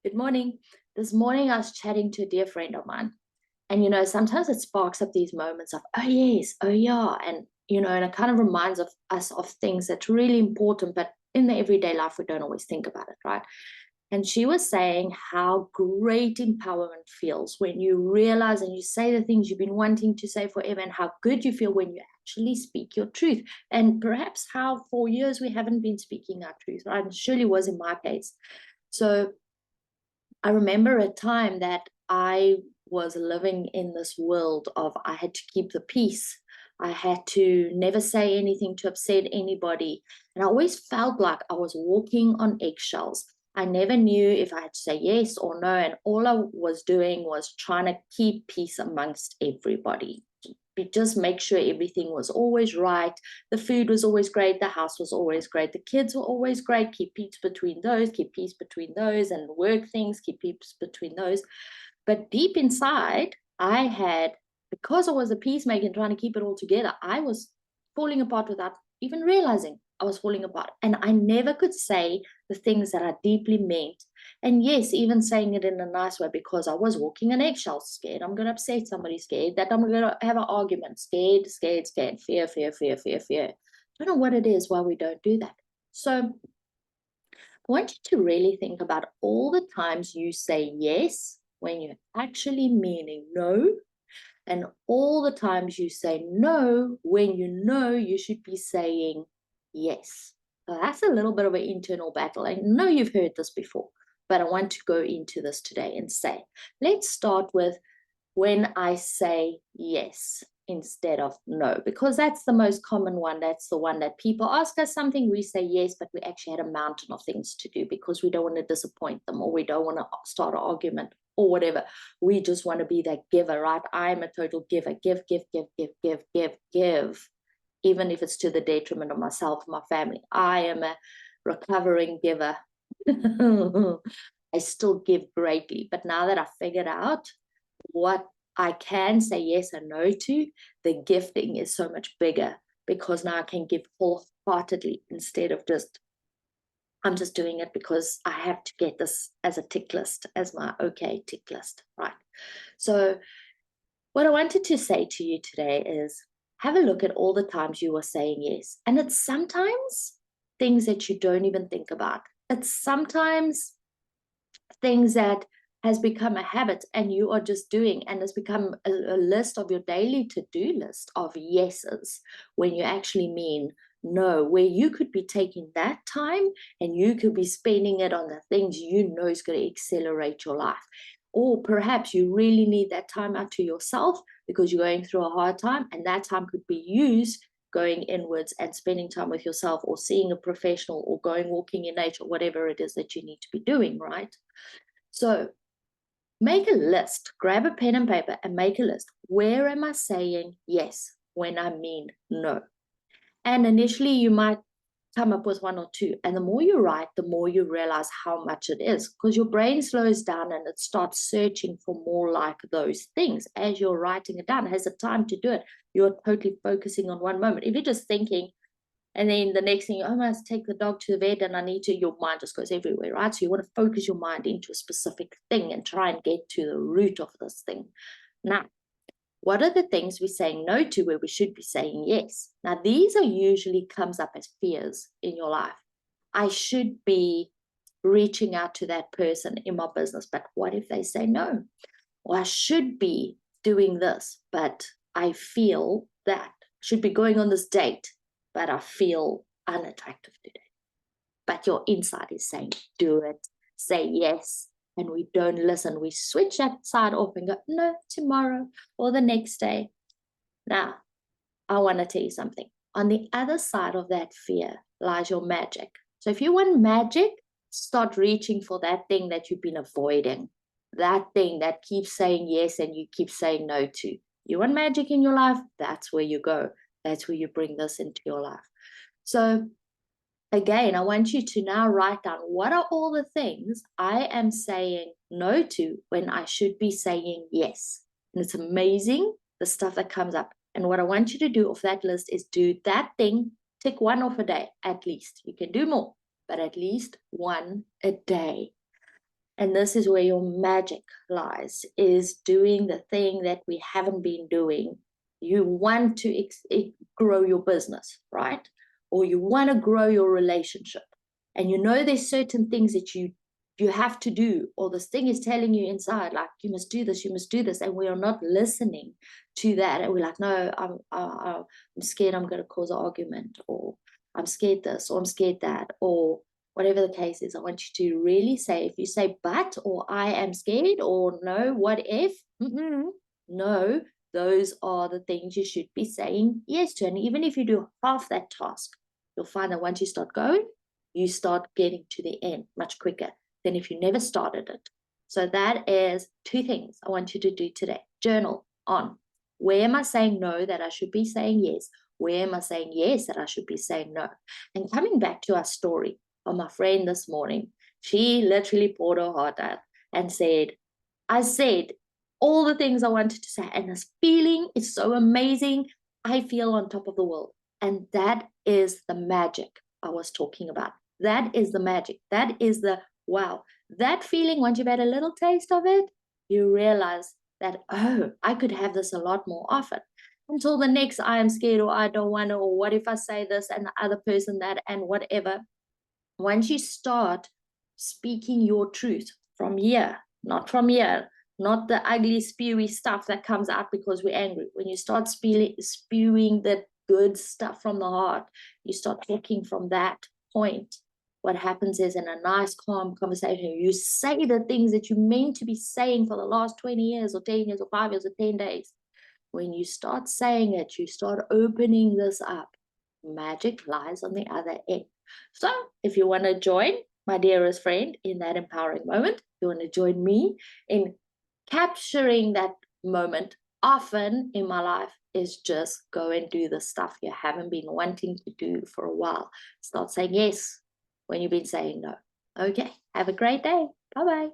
Good morning. This morning I was chatting to a dear friend of mine. And, sometimes it sparks up these moments of, oh, yes, oh, yeah. And it kind of reminds of us of things that's really important, but in the everyday life, we don't always think about it, right? And she was saying how great empowerment feels when you realize and you say the things you've been wanting to say forever, and how good you feel when you actually speak your truth. And perhaps how for years we haven't been speaking our truth, right? And surely was in my case. So I remember a time that I was living in this world of I had to keep the peace. I had to never say anything to upset anybody. And I always felt like I was walking on eggshells. I never knew if I had to say yes or no. And all I was doing was trying to keep peace amongst everybody. Just make sure everything was always right. The food was always great. The house was always great. The kids were always great. Keep peace between those, and work things, keep peace between those. But deep inside, I had, because I was a peacemaker and trying to keep it all together, I was falling apart without even realizing I was falling apart. And I never could say the things that I deeply meant. And yes, even saying it in a nice way, because I was walking on eggshells, scared I'm going to upset somebody, scared that I'm going to have an argument, scared, fear, fear, fear, fear, fear. I don't know what it is why we don't do that. So I want you to really think about all the times you say yes when you're actually meaning no, and all the times you say no when you know you should be saying yes. So that's a little bit of an internal battle. I know you've heard this before, but I want to go into this today and say, let's start with when I say yes instead of no, because that's the most common one. That's the one that people ask us something, we say yes, but we actually had a mountain of things to do because we don't want to disappoint them, or we don't want to start an argument or whatever. We just want to be that giver, right? I'm a total giver. Give, give, give, give, give, give, give. Even if it's to the detriment of myself, my family. I am a recovering giver. I still give greatly. But now that I've figured out what I can say yes and no to, the gifting is so much bigger, because now I can give wholeheartedly instead of I'm just doing it because I have to get this as a tick list, as my okay tick list, right? So what I wanted to say to you today is, have a look at all the times you are saying yes. And it's sometimes things that you don't even think about. It's sometimes things that has become a habit and you are just doing, and it's become a list of your daily to-do list of yeses when you actually mean no, where you could be taking that time and you could be spending it on the things you know is going to accelerate your life. Or perhaps you really need that time out to yourself because you're going through a hard time, and that time could be used going inwards and spending time with yourself, or seeing a professional, or going walking in nature, whatever it is that you need to be doing, right? So make a list, grab a pen and paper and make a list. Where am I saying yes when I mean no? And initially you might come up with one or two. And the more you write, the more you realize how much it is, because your brain slows down and it starts searching for more like those things. As you're writing it down, it has the time to do it. You're totally focusing on one moment. If you're just thinking, and then the next thing, I must take the dog to the vet and I need to, your mind just goes everywhere, right? So you want to focus your mind into a specific thing and try and get to the root of this thing. Now, what are the things we're saying no to where we should be saying yes? Now, these are usually comes up as fears in your life. I should be reaching out to that person in my business, but what if they say no? Or I should be doing this, but I feel that. Should be going on this date, but I feel unattractive today. But your inside is saying, do it, say yes. And we don't listen. We switch that side off and go, no, tomorrow or the next day. Now, I want to tell you something. On the other side of that fear lies your magic. So if you want magic, start reaching for that thing that you've been avoiding, that thing that keeps saying yes and you keep saying no to. You want magic in your life? That's where you go. That's where you bring this into your life. So again, I want you to now write down, what are all the things I am saying no to when I should be saying yes? And it's amazing the stuff that comes up. And what I want you to do off that list is do that thing, tick one off a day at least. You can do more, but at least one a day. And this is where your magic lies, is doing the thing that we haven't been doing. You want to grow your business, right? Or you want to grow your relationship. And you know there's certain things that you have to do, or this thing is telling you inside, like, you must do this, you must do this. And we are not listening to that. And we're like, no, I'm scared I'm going to cause an argument, or I'm scared this, or I'm scared that, or whatever the case is. I want you to really say, if you say but, or I am scared, or no, what if, no, those are the things you should be saying yes to. And even if you do half that task, you'll find that once you start going, you start getting to the end much quicker than if you never started it. So that is 2 things I want you to do today. Journal on, where am I saying no that I should be saying yes? Where am I saying yes that I should be saying no? And coming back to our story of my friend this morning, she literally poured her heart out and said, I said all the things I wanted to say, and this feeling is so amazing. I feel on top of the world. And that is the magic I was talking about. That is the magic. That is the wow. That feeling, once you've had a little taste of it, you realize that, oh, I could have this a lot more often. Until the next, I am scared, or I don't want to, or what if I say this and the other person that, and whatever. Once you start speaking your truth from here, not from here, not the ugly, spewy stuff that comes out because we're angry. When you start spewing the good stuff from the heart, you start talking from that point. What happens is, in a nice, calm conversation, you say the things that you meant to be saying for the last 20 years or 10 years or 5 years or 10 days. When you start saying it, you start opening this up. Magic lies on the other end. So if you want to join my dearest friend in that empowering moment, you want to join me in capturing that moment often in my life, is just go and do the stuff you haven't been wanting to do for a while. Start saying yes when you've been saying no. Okay, have a great day. Bye-bye.